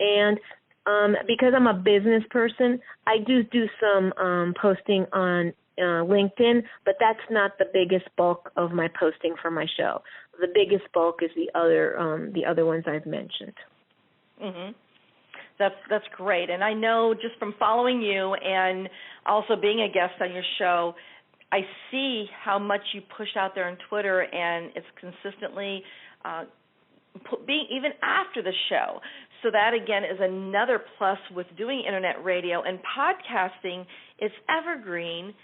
And because I'm a business person, I do some posting on LinkedIn, but that's not the biggest bulk of my posting for my show. The biggest bulk is the other ones I've mentioned. Mm-hmm. That's great. And I know just from following you and also being a guest on your show, I see how much you push out there on Twitter, and it's consistently being even after the show. So that, again, is another plus with doing Internet radio. And podcasting is evergreen,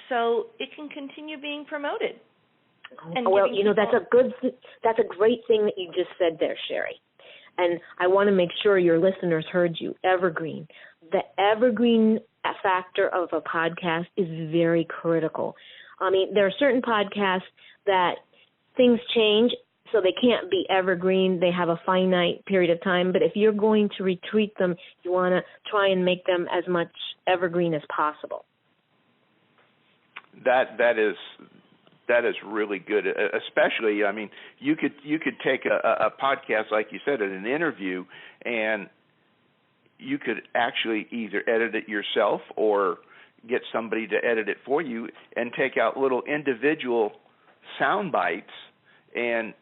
so it can continue being promoted. Well, that's a great thing that you just said there, Cheri. And I want to make sure your listeners heard you. Evergreen. The evergreen factor of a podcast is very critical. I mean, there are certain podcasts that things change, so they can't be evergreen. They have a finite period of time. But if you're going to retweet them, you want to try and make them as much evergreen as possible. That is really good. Especially, I mean, you could take a podcast, like you said, in an interview, and you could actually either edit it yourself or get somebody to edit it for you and take out little individual sound bites and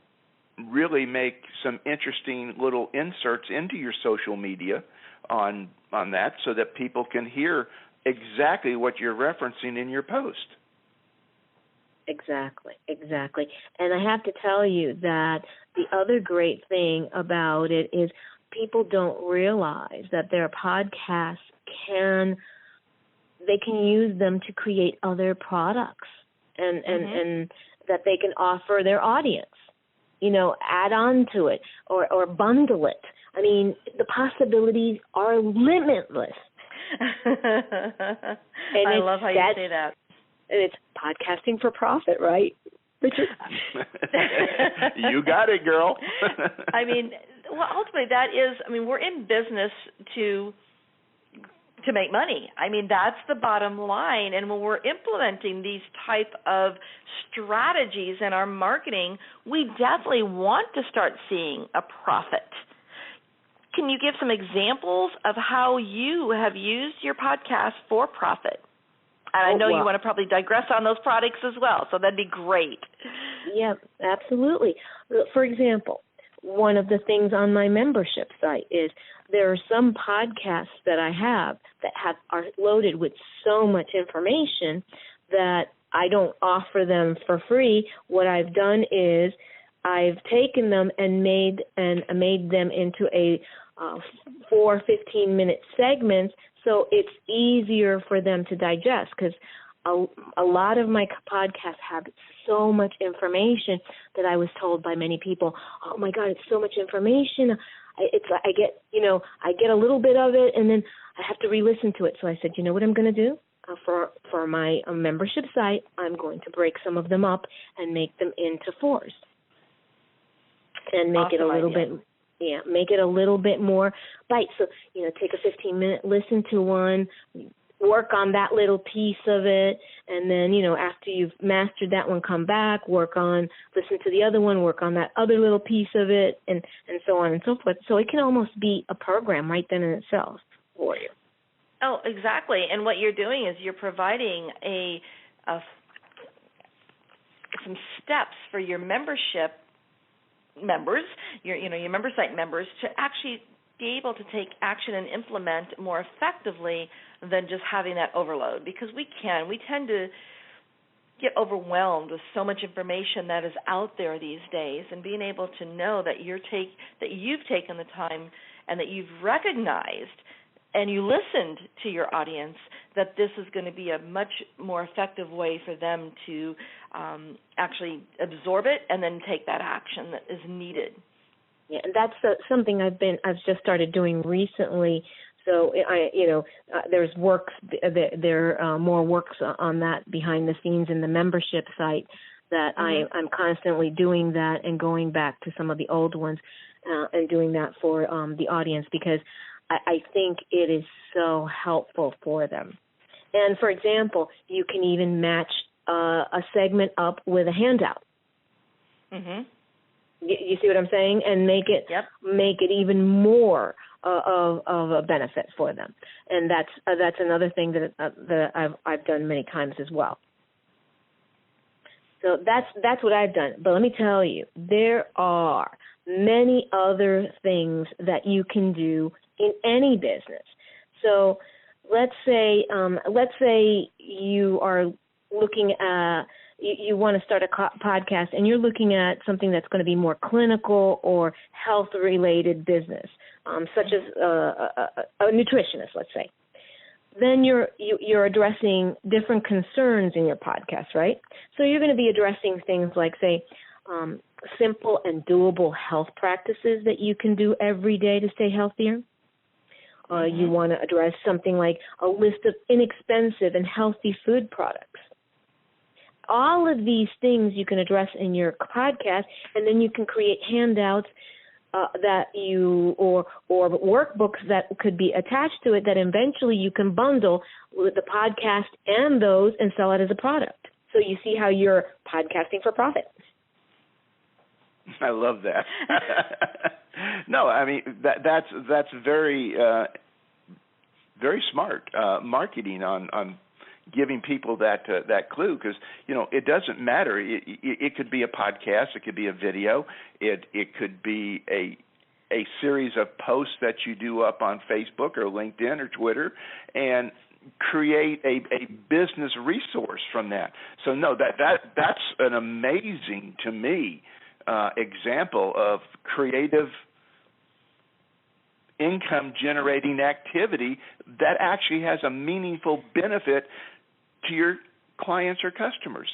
really make some interesting little inserts into your social media on that, so that people can hear exactly what you're referencing in your post. Exactly. And I have to tell you that the other great thing about it is people don't realize that their podcasts can use them to create other products and that they can offer their audience, add on to it or bundle it. I mean, the possibilities are limitless. I love how you say that. And it's podcasting for profit, right, Richard? You got it, girl. I mean, well, ultimately that is, we're in business to make money. I mean, that's the bottom line. And when we're implementing these type of strategies in our marketing, we definitely want to start seeing a profit. Can you give some examples of how you have used your podcast for profit? And I know you want to probably digress on those products as well, so that'd be great. Yeah, absolutely. For example, one of the things on my membership site is there are some podcasts that I have that are loaded with so much information that I don't offer them for free. What I've done is I've taken them and made them into a 4 15-minute segments, so it's easier for them to digest, because a lot of my podcasts have so much information that I was told by many people, oh my God, it's so much information. I get a little bit of it, and then I have to re-listen to it. So I said, you know what I'm going to do? For my membership site, I'm going to break some of them up and make them into 4s, and make it a little bit. Yeah, make it a little bit more bite. So, take a 15-minute listen to one, work on that little piece of it, and then, after you've mastered that one, come back, listen to the other one, work on that other little piece of it, and so on and so forth. So it can almost be a program right then in itself for you. Oh, exactly. And what you're doing is you're providing some steps for your membership members, your member site members, to actually be able to take action and implement more effectively than just having that overload, because we tend to get overwhelmed with so much information that is out there these days, and being able to know that you've taken the time and that you've recognized and you listened to your audience, that this is going to be a much more effective way for them to actually absorb it and then take that action that is needed. Yeah, and that's something I've just started doing recently. So there's works, there are more works on that behind the scenes in the membership site that I'm constantly doing that and going back to some of the old ones and doing that for the audience, because I think it is so helpful for them. And, for example, you can even match a segment up with a handout. Mm-hmm. You see what I'm saying? And make it even more of a benefit for them. And that's another thing that I've done many times as well. So that's what I've done. But let me tell you, there are many other things that you can do in any business. So let's say you are looking at, you want to start a podcast and you're looking at something that's going to be more clinical or health-related business, such as a nutritionist, let's say. Then you're addressing different concerns in your podcast, right? So you're going to be addressing things like, say, simple and doable health practices that you can do every day to stay healthier. You want to address something like a list of inexpensive and healthy food products. All of these things you can address in your podcast, and then you can create handouts that you or workbooks that could be attached to it that eventually you can bundle with the podcast and those and sell it as a product. So you see how you're podcasting for profit. I love that. No, I mean that's very very smart marketing on giving people that clue, because it doesn't matter. It could be a podcast, it could be a video, it could be a series of posts that you do up on Facebook or LinkedIn or Twitter, and create a business resource from that. So no, that's an amazing, to me, example of creative income generating activity that actually has a meaningful benefit to your clients or customers.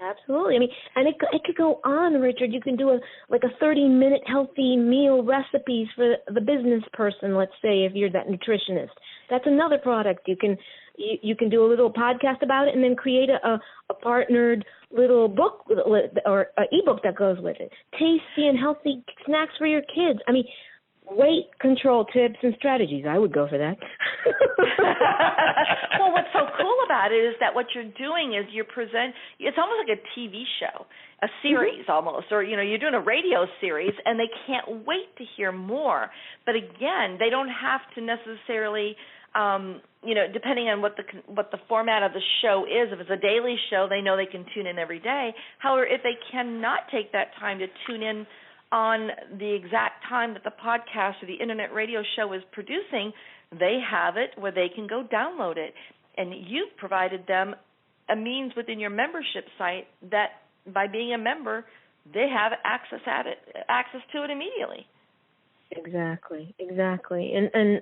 Absolutely. I mean, and it could go on, Richard. You can do a 30-minute healthy meal recipes for the business person, let's say, if you're that nutritionist. That's another product. You can do a little podcast about it and then create a partnered little book or an ebook that goes with it. Tasty and healthy snacks for your kids. I mean, weight control tips and strategies. I would go for that. Well, what's so cool about it is that what you're doing is it's almost like a TV show, a series almost, or you're doing a radio series, and they can't wait to hear more. But again, they don't have to necessarily, depending on what the format of the show is. If it's a daily show, they know they can tune in every day. However, if they cannot take that time to tune in on the exact time that the podcast or the internet radio show is producing, they have it where they can go download it. And you've provided them a means within your membership site that by being a member, they have access to it immediately. Exactly. And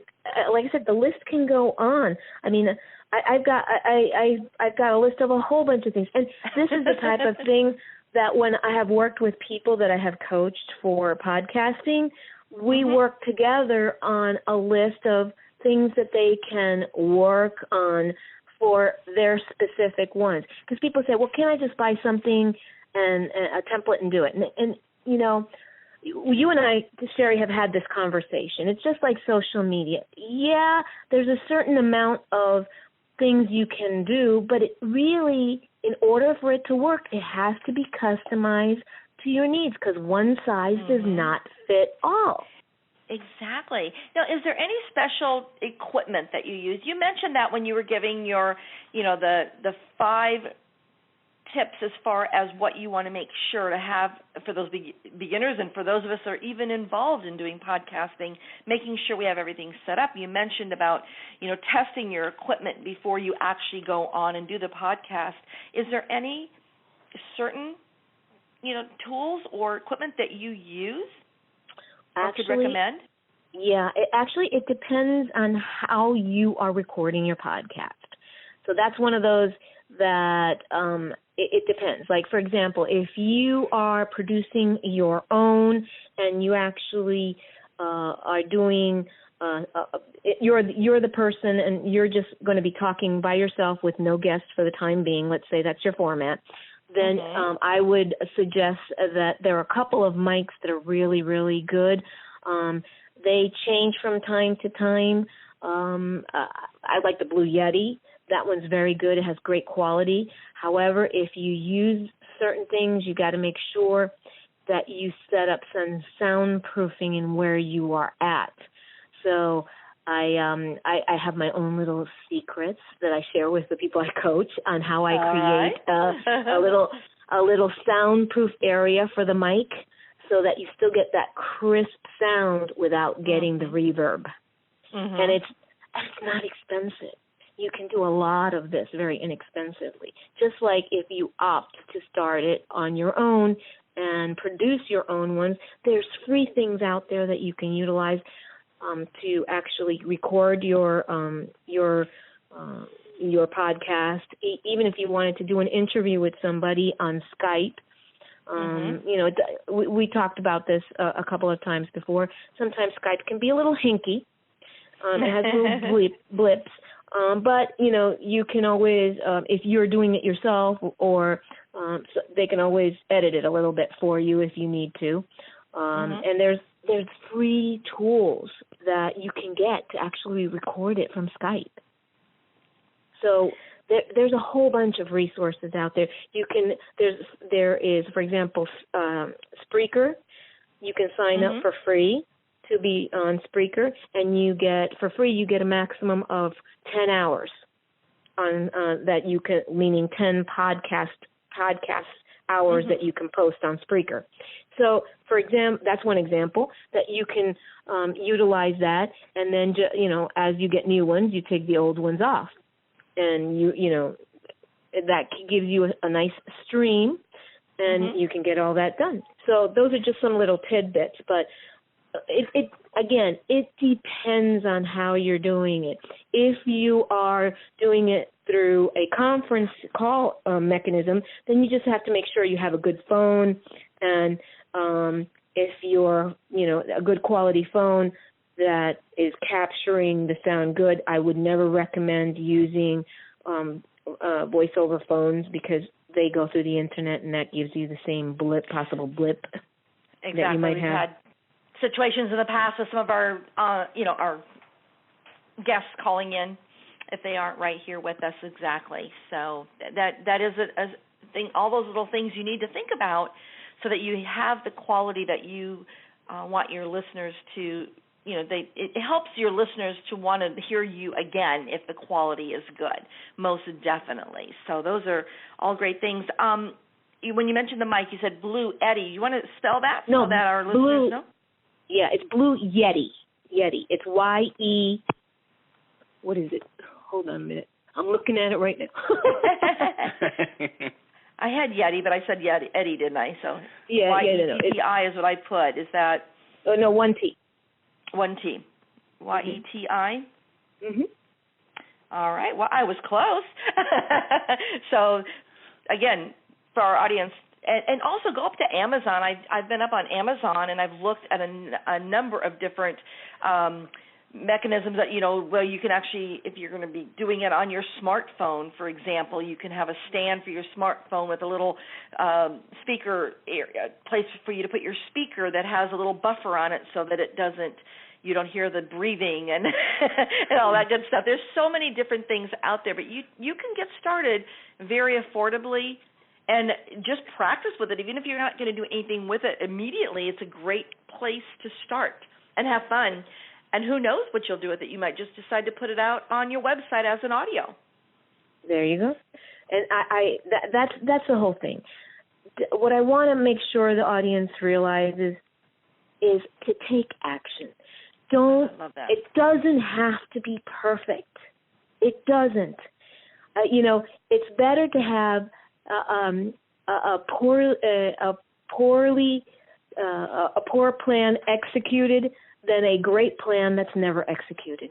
like I said, the list can go on. I mean, I've got a list of a whole bunch of things. And this is the type of thing that when I have worked with people that I have coached for podcasting, we work together on a list of things that they can work on for their specific ones. Because people say, well, can't I just buy something and a template and do it? And you and I, Cheri, have had this conversation. It's just like social media. Yeah, there's a certain amount of things you can do, but it really, in order for it to work, it has to be customized to your needs, because one size does not fit all. Exactly. Now, is there any special equipment that you use? You mentioned that when you were giving your, the 5 tips as far as what you want to make sure to have for those beginners and for those of us that are even involved in doing podcasting, making sure we have everything set up. You mentioned about, testing your equipment before you actually go on and do the podcast. Is there any certain, tools or equipment that you use or could recommend? Yeah, it depends on how you are recording your podcast. So that's one of those that it depends. Like, for example, if you are producing your own and you actually are doing you're the person and you're just going to be talking by yourself with no guests for the time being, let's say that's your format, then I would suggest that there are a couple of mics that are really, really good. They change from time to time. I like the Blue Yeti. That one's very good. It has great quality. However, if you use certain things, you got to make sure that you set up some soundproofing in where you are at. So I have my own little secrets that I share with the people I coach on how I create a little soundproof area for the mic so that you still get that crisp sound without getting the reverb. Mm-hmm. And it's not expensive. You can do a lot of this very inexpensively. Just like if you opt to start it on your own and produce your own ones, there's free things out there that you can utilize to actually record your podcast. Even if you wanted to do an interview with somebody on Skype, we talked about this a couple of times before. Sometimes Skype can be a little hinky. It has little blips. But, you can always, if you're doing it yourself, or so they can always edit it a little bit for you if you need to. And there's free tools that you can get to actually record it from Skype. So there's a whole bunch of resources out there. There is, for example, Spreaker. You can sign up for free to be on Spreaker, and you get a maximum of 10 hours on that you can, meaning 10 podcast hours that you can post on Spreaker. So, for example, that's one example that you can utilize that, and then as you get new ones, you take the old ones off, and that gives you a nice stream, and you can get all that done. So those are just some little tidbits, but it depends on how you're doing it. If you are doing it through a conference call mechanism, then you just have to make sure you have a good phone, and if you're, a good quality phone that is capturing the sound good, I would never recommend using voiceover phones because they go through the internet, and that gives you the same possible blip that you might have. Had situations in the past with some of our, our guests calling in if they aren't right here with us exactly. So that is a thing. All those little things you need to think about so that you have the quality that you want your listeners to. It helps your listeners to want to hear you again if the quality is good, most definitely. So those are all great things. When you mentioned the mic, you said Blue Yeti. You want to spell that so that our listeners know? Yeah, it's Blue Yeti. It's Y-E. What is it? Hold on a minute. I'm looking at it right now. I had Yeti, but I said Eddie, didn't I? So yeah, Y-E-T-I is what I put. Is that? Oh, no, one T. One T. Y-E-T-I? Mm-hmm. All right. Well, I was close. So, again, for our audience, and also go up to Amazon. I've been up on Amazon, and I've looked at a number of different mechanisms that, where you can actually, if you're going to be doing it on your smartphone, for example, you can have a stand for your smartphone with a little speaker area, place for you to put your speaker that has a little buffer on it so that you don't hear the breathing and and all that good stuff. There's so many different things out there, but you can get started very affordably and just practice with it. Even if you're not going to do anything with it immediately, it's a great place to start and have fun. And who knows what you'll do with it. You might just decide to put it out on your website as an audio. There you go. And that's the whole thing. What I want to make sure the audience realizes is to take action. I love that. It doesn't have to be perfect. It doesn't. It's better to have a poor plan executed than a great plan that's never executed.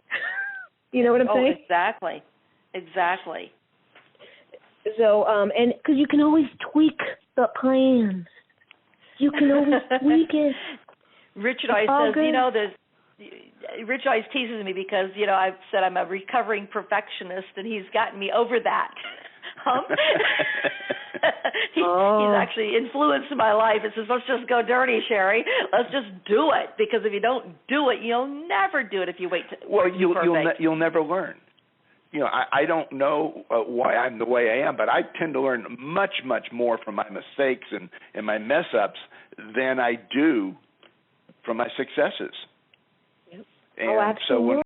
You know what I'm saying? Exactly. So, and because you can always tweak the plan. You can always tweak it. Richard always says, Rich always teases me because, I've said I'm a recovering perfectionist, and he's gotten me over that. He's actually influenced my life. It says, let's just go dirty, Cheri. Let's just do it, because if you don't do it, you'll never do it if you wait to you'll never learn. I don't know why I'm the way I am, but I tend to learn much, much more from my mistakes and my mess-ups than I do from my successes. And absolutely. so when